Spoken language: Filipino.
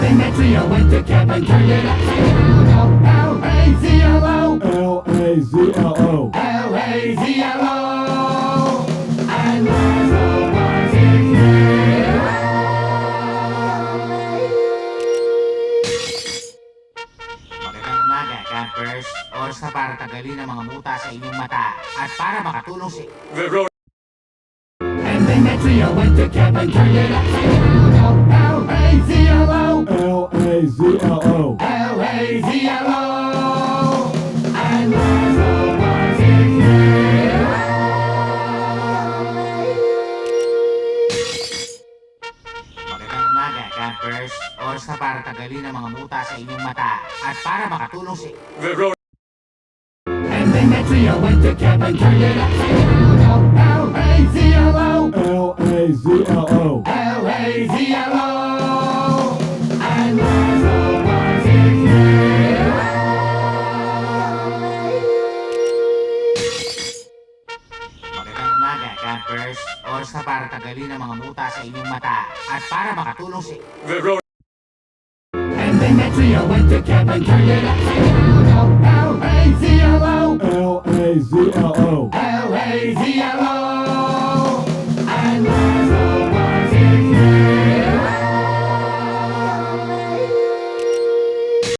then that trio went to camp and turned it upside down. L-A-Z-L-O, L-A-Z-L-O. L-A-Z-L-O. And Laszlo was his name. Magandang umaga, campers. Oras na para tagalin ang mga muta sa inyong mata at para makatulong sa... And then that trio went to camp and turned it upside down. L-A-Z-L-O, L-A-Z-L-O. L-A-Z-L-O. And Laszlo was his name. Magandang umaga, campers. Oras na para tagalin ang mga muta sa inyong mata at para makatulong sa... And then that trio went to camp and turned it upside down. L-A-Z-L-O, L-A-Z-L-O. L-A-Z-L-O. And Laszlo was his name. Magandang umaga, campers. Oras na para tagalin ang mga muta sa inyong mata at para makatulong sa... And then that trio went to camp and turned it upside down. L-A-Z-L-O, L-A-Z-L-O. L-A-Z-L-O.